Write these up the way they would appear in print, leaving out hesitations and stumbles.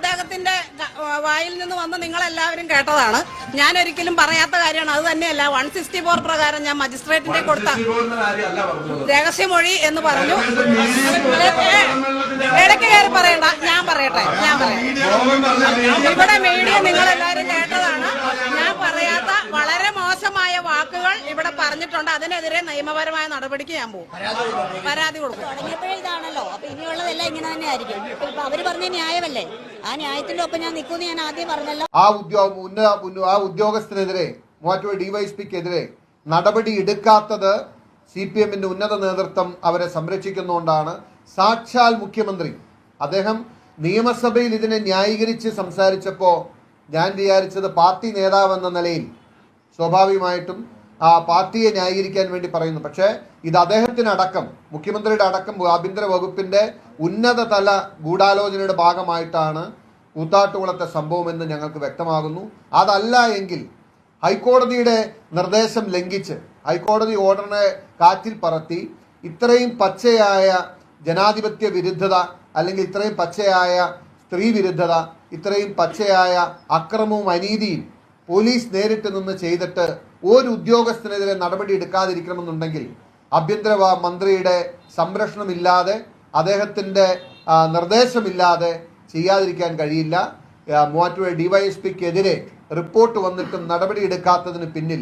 അദ്ദേഹത്തിന്റെ വായിൽ നിന്ന് വന്ന് നിങ്ങളെല്ലാവരും കേട്ടതാണ്. ഞാൻ ഒരിക്കലും പറയാത്ത കാര്യമാണ്. അത് തന്നെയല്ല 164 പ്രകാരം ഞാൻ മജിസ്ട്രേറ്റിന്റെ കൊടുത്ത രഹസ്യമൊഴി എന്ന് പറഞ്ഞു. ഇടയ്ക്ക് കയറി പറയണ്ട, ഞാൻ പറയട്ടെ. ഇവിടെ മീഡിയ നിങ്ങളെല്ലാവരും കേട്ടതാണ്. ഞാൻ പറയാത്ത വളരെ മോശമായ വാക്കുകൾ ഇവിടെ പറഞ്ഞിട്ടുണ്ട്. അതിനെതിരെ നിയമപരമായ നടപടിക്ക് ഞാൻ പോകും, പരാതി കൊടുക്കും. തുടങ്ങിയപ്പോഴേ ഇതാണല്ലോ, അപ്പൊ ഇനിയുള്ളതെല്ലാം ഇങ്ങനെ തന്നെ ആയിരിക്കും. ഇപ്പൊ അവര് പറഞ്ഞ ന്യായമല്ലേ, ആ ന്യായത്തിന്റെ ഒപ്പം ഞാൻ നിൽക്കുമെന്ന് ഞാൻ ആദ്യം പറഞ്ഞല്ലോ. ആ ഉദ്യോഗസ്ഥനെതിരെ, മൂവാറ്റുപുഴ ഡിവൈഎസ്പിക്കെതിരെ നടപടി എടുക്കാത്തത് CPM-ന്റെ ഉന്നത നേതൃത്വം അവരെ സംരക്ഷിക്കുന്നുകൊണ്ടാണ്. സാക്ഷാൽ മുഖ്യമന്ത്രി അദ്ദേഹം നിയമസഭയിൽ ഇതിനെ ന്യായീകരിച്ച് സംസാരിച്ചപ്പോൾ ഞാൻ വിചാരിച്ചത് പാർട്ടി നേതാവെന്ന നിലയിൽ സ്വാഭാവികമായിട്ടും ആ പാർട്ടിയെ ന്യായീകരിക്കാൻ വേണ്ടി പറയുന്നു. പക്ഷേ ഇത് അദ്ദേഹത്തിനടക്കം, മുഖ്യമന്ത്രിയുടെ അടക്കം ആഭ്യന്തര വകുപ്പിന്റെ ഉന്നതതല ഗൂഢാലോചനയുടെ ഭാഗമായിട്ടാണ് കൂത്താട്ടുകുളത്തെ സംഭവമെന്ന് ഞങ്ങൾക്ക് വ്യക്തമാകുന്നു. അതല്ല എങ്കിൽ ഹൈക്കോടതിയുടെ നിർദ്ദേശം ലംഘിച്ച്, ഹൈക്കോടതി ഓർഡറിനെ കാറ്റിൽ പറത്തി ഇത്രയും പച്ചയായ ജനാധിപത്യ വിരുദ്ധത, അല്ലെങ്കിൽ ഇത്രയും പച്ചയായ സ്ത്രീ വിരുദ്ധത, ഇത്രയും പച്ചയായ അക്രമവും അനീതിയും പോലീസ് നേരിട്ട് നിന്ന് ചെയ്തിട്ട് ഒരു ഉദ്യോഗസ്ഥനെതിരെ നടപടി എടുക്കാതിരിക്കണമെന്നുണ്ടെങ്കിൽ ആഭ്യന്തര മന്ത്രിയുടെ സംരക്ഷണമില്ലാതെ, അദ്ദേഹത്തിൻ്റെ നിർദ്ദേശമില്ലാതെ ചെയ്യാതിരിക്കാൻ കഴിയില്ല. മൂവാറ്റുപുഴ ഡിവൈഎസ്പിക്കെതിരെ റിപ്പോർട്ട് വന്നിട്ടും നടപടി എടുക്കാത്തതിന് പിന്നിൽ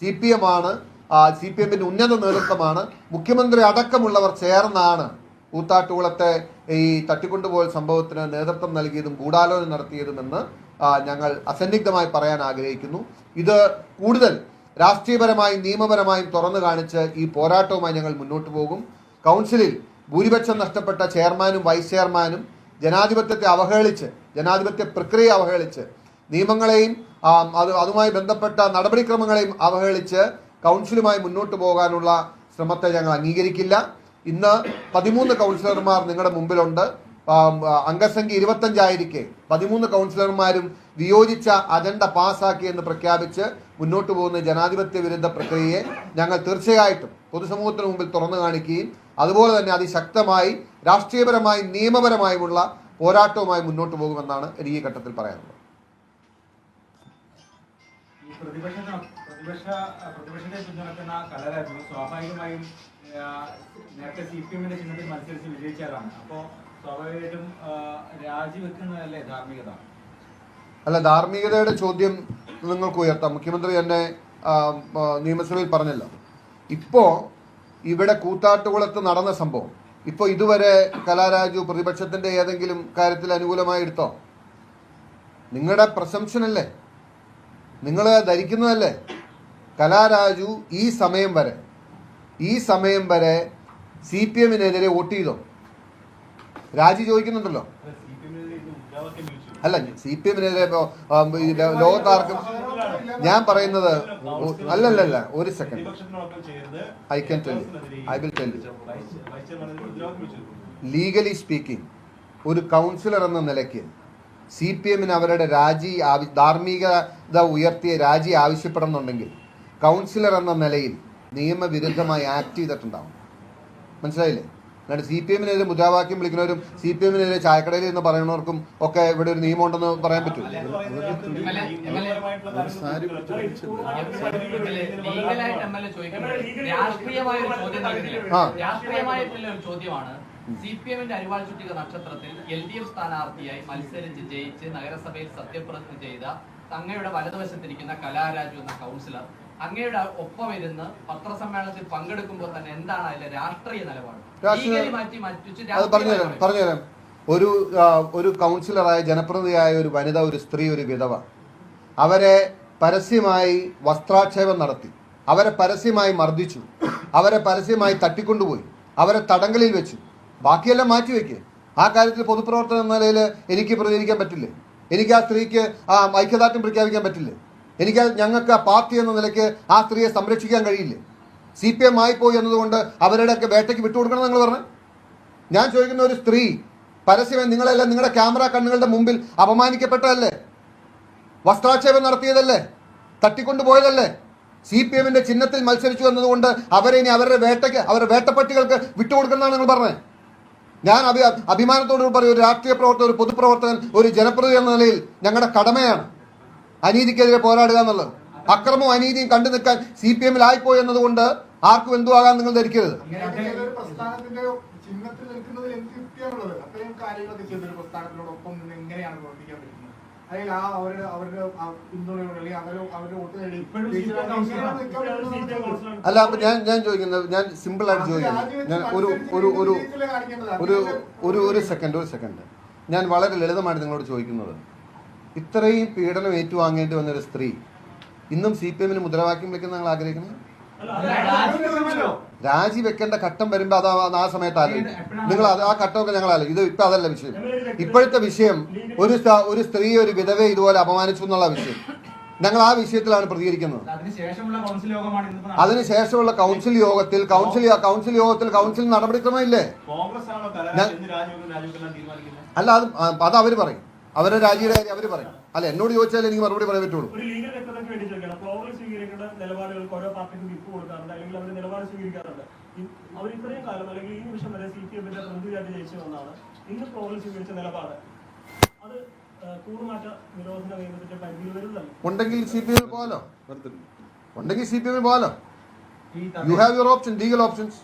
CPM ആണ്, CPM-ന്റെ ഉന്നത നേതൃത്വമാണ്. മുഖ്യമന്ത്രി അടക്കമുള്ളവർ ചേർന്നാണ് കൂത്താട്ടുകുളത്തെ ഈ തട്ടിക്കൊണ്ടുപോയ സംഭവത്തിന് നേതൃത്വം നൽകിയതും ഗൂഢാലോചന നടത്തിയതുമെന്ന് ഞങ്ങൾ അസന്നിഗ്ധമായി പറയാൻ ആഗ്രഹിക്കുന്നു. ഇത് കൂടുതൽ രാഷ്ട്രീയപരമായും നിയമപരമായും തുറന്നു കാണിച്ച് ഈ പോരാട്ടവുമായി ഞങ്ങൾ മുന്നോട്ട് പോകും. കൗൺസിലിൽ ഭൂരിപക്ഷം നഷ്ടപ്പെട്ട ചെയർമാനും വൈസ് ചെയർമാനും ജനാധിപത്യത്തെ അവഹേളിച്ച്, ജനാധിപത്യ പ്രക്രിയ അവഹേളിച്ച്, നിയമങ്ങളെയും അതുമായി ബന്ധപ്പെട്ട നടപടിക്രമങ്ങളെയും അവഹേളിച്ച് കൗൺസിലുമായി മുന്നോട്ട് പോകാനുള്ള ശ്രമത്തെ ഞങ്ങൾ അംഗീകരിക്കില്ല. ഇന്ന് 13 കൗൺസിലർമാർ നിങ്ങളുടെ മുമ്പിലുണ്ട്. അംഗസംഖ്യ 25 ആയിരിക്കെ 13 കൗൺസിലർമാരും വിയോജിച്ച അജണ്ട പാസ്സാക്കി എന്ന് പ്രഖ്യാപിച്ച് മുന്നോട്ട് പോകുന്ന ജനാധിപത്യ വിരുദ്ധ പ്രക്രിയയെ ഞങ്ങൾ തീർച്ചയായിട്ടും പൊതുസമൂഹത്തിന് മുമ്പിൽ തുറന്നു കാണിക്കുകയും അതുപോലെ തന്നെ അതിശക്തമായി രാഷ്ട്രീയപരമായും നിയമപരമായുമുള്ള പോരാട്ടവുമായി മുന്നോട്ട് പോകുമെന്നാണ് എനിക്ക് ഈ ഘട്ടത്തിൽ പറയാനുള്ളത്. പ്രതിപക്ഷത്തെ പിന്തുണക്കുന്ന കലാരാജു സ്വാഭാവികമായും നേരത്തെ CPM-ന്റെ ചിഹ്നത്തിൽ മത്സരിച്ച് വിജയിച്ചതാണ്. അപ്പോൾ സ്വാഭാവികമായിട്ടും രാജിവെക്കുന്നതല്ലേ ധാർമ്മികത? അല്ല, ധാർമ്മികതയുടെ ചോദ്യം നിങ്ങൾക്ക് ഉയർത്താം. മുഖ്യമന്ത്രി തന്നെ നിയമസഭയിൽ പറഞ്ഞല്ലോ. ഇപ്പോൾ ഇവിടെ കൂത്താട്ടുകുളത്ത് നടന്ന സംഭവം ഇപ്പോൾ ഇതുവരെ കലാരാജു പ്രതിപക്ഷത്തിന്റെ ഏതെങ്കിലും കാര്യത്തിൽ അനുകൂലമായി എടുത്തോ? നിങ്ങളുടെ പ്രശംസനല്ലേ, നിങ്ങൾ ധരിക്കുന്നതല്ലേ? കലാരാജു ഈ സമയം വരെ CPM-നെതിരെ വോട്ട് ചെയ്തോ? രാജി ചോദിക്കുന്നുണ്ടല്ലോ. അല്ല, CPM-നെതിരെ ലോകത്താർക്കും ഞാൻ പറയുന്നത് അല്ലല്ല, ഒരു second, I will tell you. Legally speaking, ഒരു കൗൺസിലർ എന്ന നിലയ്ക്ക് CPM-ന് അവരുടെ രാജി, ധാർമ്മികത ഉയർത്തിയ രാജി ആവശ്യപ്പെടുന്നുണ്ടെങ്കിൽ കൗൺസിലർ എന്ന നിലയിൽ നിയമവിരുദ്ധമായി ആക്ട് ചെയ്തിട്ടുണ്ടാവും. മനസ്സിലായില്ലേ? അല്ലാണ്ട് CPM-നെതിരെ മുദ്രാവാക്യം വിളിക്കുന്നവരും CPM-നെതിരെ ചായക്കടയിൽ എന്ന് പറയുന്നവർക്കും ഒക്കെ ഇവിടെ ഒരു നിയമം ഉണ്ടെന്ന് പറയാൻ പറ്റും. CPM-ന്റെ അരിവാൾ ചുറ്റിക നക്ഷത്രത്തിൽ LDF സ്ഥാനാർത്ഥിയായി മത്സരിച്ച് ജയിച്ച് നഗരസഭയിൽ സത്യപ്രതിജ്ഞ ചെയ്ത അങ്ങയുടെ വലതുവശത്തിരിക്കുന്ന കലാരാജു എന്ന കൗൺസിലർ അങ്ങയുടെ ഒപ്പം ഇരുന്ന് പത്രസമ്മേളനത്തിൽ പങ്കെടുക്കുമ്പോൾ തന്നെ എന്താണ് അതിലെ രാഷ്ട്രീയ നിലപാട്? പറഞ്ഞുതരാം. ഒരു കൗൺസിലറായ ജനപ്രതിനിധിയായ ഒരു വനിത, ഒരു സ്ത്രീ, ഒരു വിധവ, അവരെ പരസ്യമായി വസ്ത്രാക്ഷേപം നടത്തി, അവരെ പരസ്യമായി മർദ്ദിച്ചു, അവരെ പരസ്യമായി തട്ടിക്കൊണ്ടുപോയി, അവരെ തടങ്കലിൽ വെച്ചു. ബാക്കിയെല്ലാം മാറ്റിവെക്കുക. ആ കാര്യത്തിൽ പൊതുപ്രവർത്തനം എന്ന നിലയിൽ എനിക്ക് പ്രതികരിക്കാൻ പറ്റില്ലേ? എനിക്ക് ആ സ്ത്രീക്ക് ഐക്യദാർഢ്യം പ്രഖ്യാപിക്കാൻ പറ്റില്ലേ? ഞങ്ങൾക്ക് ആ പാർട്ടി എന്ന നിലയ്ക്ക് ആ സ്ത്രീയെ സംരക്ഷിക്കാൻ കഴിയില്ലേ? CPM ആയിപ്പോയി എന്നതുകൊണ്ട് അവരുടെയൊക്കെ വേട്ടയ്ക്ക് വിട്ടുകൊടുക്കണം നിങ്ങൾ പറഞ്ഞു? ഞാൻ ചോദിക്കുന്ന, ഒരു സ്ത്രീ പരസ്യമായി നിങ്ങളെല്ലാം നിങ്ങളുടെ ക്യാമറ കണ്ണുകളുടെ മുമ്പിൽ അപമാനിക്കപ്പെട്ടതല്ലേ? വസ്ത്രാക്ഷേപം നടത്തിയതല്ലേ? തട്ടിക്കൊണ്ടുപോയതല്ലേ? CPM-ന്റെ ചിഹ്നത്തിൽ മത്സരിച്ചു എന്നതുകൊണ്ട് അവരെ ഇനി അവരുടെ വേട്ടയ്ക്ക്, അവരുടെ വേട്ടപ്പട്ടികൾക്ക് വിട്ടുകൊടുക്കണമെന്നാണ് നിങ്ങൾ പറഞ്ഞത്. ഞാൻ അഭിമാനത്തോട് പറയും, ഒരു രാഷ്ട്രീയ പ്രവർത്തകൻ, ഒരു പൊതുപ്രവർത്തകൻ, ഒരു ജനപ്രതിനിധി എന്ന നിലയിൽ ഞങ്ങളുടെ കടമയാണ് അനീതിക്കെതിരെ പോരാടുക എന്നുള്ളത്. അക്രമവും അനീതിയും കണ്ടു നിൽക്കാൻ CPM ആയിപ്പോയി എന്നതുകൊണ്ട് ആർക്കും എന്തു ആകാൻ നിങ്ങൾ ധരിക്കരുത്. പ്രസ്ഥാനത്തിന്റെ ചിഹ്നത്തിൽ നിൽക്കുന്നതിൽ എന്ത് യുക്തിയാണുള്ളത്? അത്രയും കാര്യങ്ങളൊക്കെ ചെയ്തൊരു പ്രസ്ഥാനത്തിനോടൊപ്പം നിന്ന് എങ്ങനെയാണ് പ്രവർത്തിക്കാൻ പറ്റുന്നത്? അല്ലെങ്കിൽ അവരുടെ പിന്തുണയോട് അല്ലെങ്കിൽ അവരുടെ വോട്ട് നേടി അല്ല, അപ്പൊ ഞാൻ ചോദിക്കുന്നത്, ഞാൻ സിമ്പിൾ ആയിട്ട് ചോദിക്കുന്നത്, ഞാൻ ഒരു സെക്കൻഡ് ഞാൻ വളരെ ലളിതമായിട്ട് നിങ്ങളോട് ചോദിക്കുന്നത്, ഇത്രയും പീഡനം ഏറ്റുവാങ്ങേണ്ടി വന്നൊരു സ്ത്രീ ഇന്നും CPM മുദ്രാവാക്യം വിളിക്കുന്ന നിങ്ങൾ ആഗ്രഹിക്കുന്നത്? രാജിവെക്കേണ്ട ഘട്ടം വരുമ്പോ ആ സമയത്ത് ആലോചിക്കും നിങ്ങൾ. ആ ഘട്ടമൊക്കെ ഞങ്ങൾ ആലോചിക്കും. ഇത് ഇപ്പൊ അതല്ല വിഷയം. ഇപ്പോഴത്തെ വിഷയം ഒരു സ്ത്രീ, ഒരു വിധവയെ ഇതുപോലെ അപമാനിച്ചു എന്നുള്ള വിഷയം. ഞങ്ങൾ ആ വിഷയത്തിലാണ് പ്രതികരിക്കുന്നത്. അതിനുശേഷമുള്ള കൗൺസിൽ യോഗത്തിൽ കൗൺസിൽ നടപടിക്രമമില്ലേ? അല്ല, അത് അവര് പറയും. അവരുടെ രാജിയുടെ കാര്യം അവര് പറയും. അല്ല, എന്നോട് ചോദിച്ചാൽ എനിക്ക് മറുപടി പറയാൻ പറ്റുള്ളൂ. നിലപാടുകൾക്ക് ഓരോ പാർട്ടിക്കും വിപ്പ് കൊടുക്കാറുണ്ട്, അല്ലെങ്കിൽ അവർ നിലപാട് സ്വീകരിക്കാറുണ്ട്. അവർ ഇത്രയും കാലം അല്ലെങ്കിൽ ഈ നിമിഷം വരെ CPM-ന്റെ പ്രതിനിധിയായിട്ട് ജയിച്ചു വന്നാണ്. ഇന്ന് പ്രോഗ്രസ് സ്വീകരിച്ച നിലപാട് അത് കൂറുമാറ്റ നിരോധന നിയമത്തിന്റെ പരിധിയിൽ വരുന്നതല്ല. ഉണ്ടെങ്കിൽ CPM പോലോ, you have your option, legal options.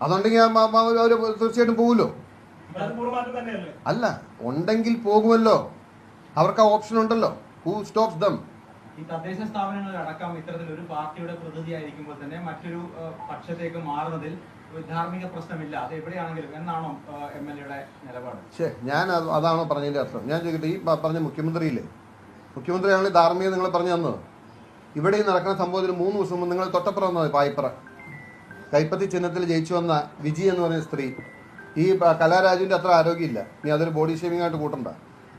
അതുണ്ടെങ്കിൽ അവർ തീർച്ചയായിട്ടും പോകുമല്ലോ. കൂറുമാറ്റം തന്നെയല്ലേ? അല്ല, ഉണ്ടെങ്കിൽ പോകുമല്ലോ. അവർക്ക് ആ ഓപ്ഷൻ ഉണ്ടല്ലോ. Who stops dum? ഈ തദ്ദേശ സ്ഥാപനങ്ങളിലടക്കം ഇത്തരത്തിലൊരു പാർട്ടിയുടെ പ്രതിനിധിയായിരിക്കുമ്പോൾ തന്നെ മറ്റൊരു പക്ഷത്തേക്ക് മാറുന്നതിൽ ധാർമ്മിക പ്രശ്നമില്ല, അത് എവിടെയാണെങ്കിലും എന്നാണോ MLA-യുടെ നിലപാട്? ഞാൻ അതാണോ പറഞ്ഞതിന്റെ അർത്ഥം? ഞാൻ ചോദിക്കട്ടെ, ഈ പറഞ്ഞ മുഖ്യമന്ത്രിയാണെങ്കിൽ ധാർമ്മിക നിങ്ങൾ പറഞ്ഞു തന്നത്. ഇവിടെ ഈ നടക്കുന്ന സംഭവത്തിൽ 3 ദിവസം മുമ്പ് നിങ്ങൾ തൊട്ടപ്പുറം വന്നത് പായിപ്പറ കൈപ്പത്തി ചിഹ്നത്തിൽ ജയിച്ചു വന്ന വിജി എന്ന് പറയുന്ന സ്ത്രീ, ഈ കലാരാജുവിന്റെ അത്ര ആരോഗ്യമില്ല. ഇനി അതൊരു ബോഡി ഷേമിംഗ് ആയിട്ട് കൂട്ടണ്ട,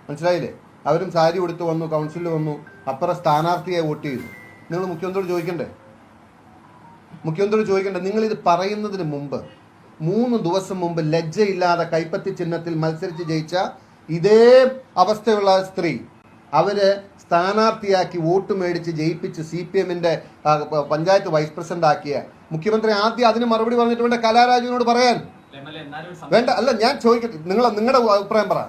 മനസ്സിലായില്ലേ? അവരും സാരി ഉടുത്ത് വന്നു, കൗൺസിലിൽ വന്നു, അപ്പുറം സ്ഥാനാർത്ഥിയായി വോട്ട് ചെയ്തു. നിങ്ങൾ മുഖ്യമന്ത്രിയോട് ചോദിക്കണ്ടേ? നിങ്ങൾ ഇത് പറയുന്നതിന് മുമ്പ് 3 ദിവസം മുമ്പ് ലജ്ജയില്ലാതെ കൈപ്പത്തി ചിഹ്നത്തിൽ മത്സരിച്ച് ജയിച്ച ഇതേ അവസ്ഥയുള്ള സ്ത്രീ അവര് സ്ഥാനാർത്ഥിയാക്കി വോട്ട് മേടിച്ച് ജയിപ്പിച്ച് CPM-ന്റെ പഞ്ചായത്ത് വൈസ് പ്രസിഡന്റ് ആക്കിയ മുഖ്യമന്ത്രി ആദ്യം അതിന് മറുപടി പറഞ്ഞിട്ട് വേണ്ട കലാരാജുവിനോട് പറയാൻ വേണ്ട. അല്ല, ഞാൻ ചോദിക്കട്ടെ, നിങ്ങളുടെ അഭിപ്രായം പറ.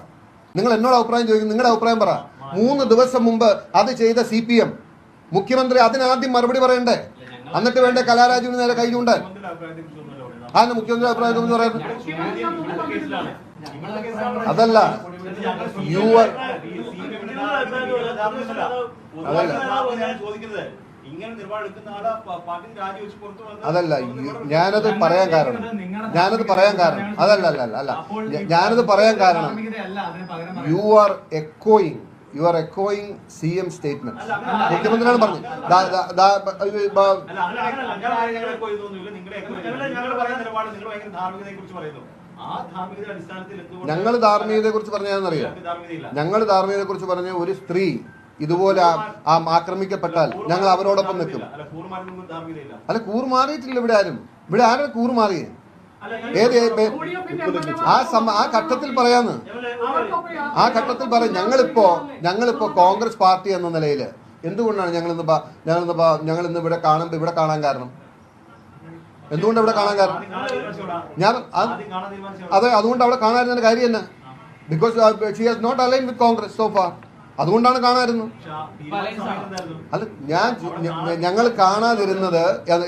നിങ്ങൾ എന്നോട് അഭിപ്രായം ചോദിക്കും, നിങ്ങളുടെ അഭിപ്രായം പറ. 3 ദിവസം മുമ്പ് അത് ചെയ്ത CPM മുഖ്യമന്ത്രി അതിനാദ്യം മറുപടി പറയണ്ടേ? എന്നിട്ട് വേണ്ടേ കലാരാജുവിന് നേരെ കൈ ചൂണ്ടാൻ? അതിന് മുഖ്യമന്ത്രി അഭിപ്രായം എന്ന് പറയുന്നത് അതല്ല. അതല്ല, ഞാനത് പറയാൻ കാരണം യു ആർ എക്കോയിങ് CM സ്റ്റേറ്റ്മെന്റ്. മുഖ്യമന്ത്രിയാണ് പറഞ്ഞത്. ഞങ്ങൾ ധാർമ്മികതയെ കുറിച്ച് പറഞ്ഞാന്നറിയാം. പറഞ്ഞ ഒരു സ്ത്രീ ഇതുപോലെ ആക്രമിക്കപ്പെട്ടാൽ ഞങ്ങൾ അവരോടൊപ്പം നിൽക്കും. അല്ല, കൂറുമാറിയിട്ടില്ല ഇവിടെ ആരും. ഇവിടെ ആരാ കൂറുമാറിയേ? ആ ഘട്ടത്തിൽ പറയാന്ന്. ആ ഘട്ടത്തിൽ പറയാം. ഞങ്ങളിപ്പോ കോൺഗ്രസ് പാർട്ടി എന്ന നിലയിൽ എന്തുകൊണ്ടാണ് ഞങ്ങളിന്ന് ഇവിടെ കാണാൻ കാരണം? എന്തുകൊണ്ട് ഇവിടെ കാണാൻ കാരണം? അതെ, അതുകൊണ്ട് അവിടെ കാണാതിരുന്ന കാര്യം തന്നെ. Because she has not align with Congress so far. അതുകൊണ്ടാണ് കാണാതിരുന്നത്. അല്ല, ഞങ്ങൾ കാണാതിരുന്നത്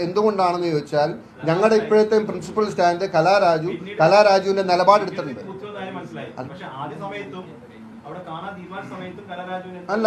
എന്തുകൊണ്ടാണെന്ന് ചോദിച്ചാൽ ഞങ്ങളുടെ ഇപ്പോഴത്തെ പ്രിൻസിപ്പൽ സ്റ്റാൻഡ് കലാരാജുവിന്റെ നിലപാടെടുത്തിട്ടുണ്ട്. അല്ല,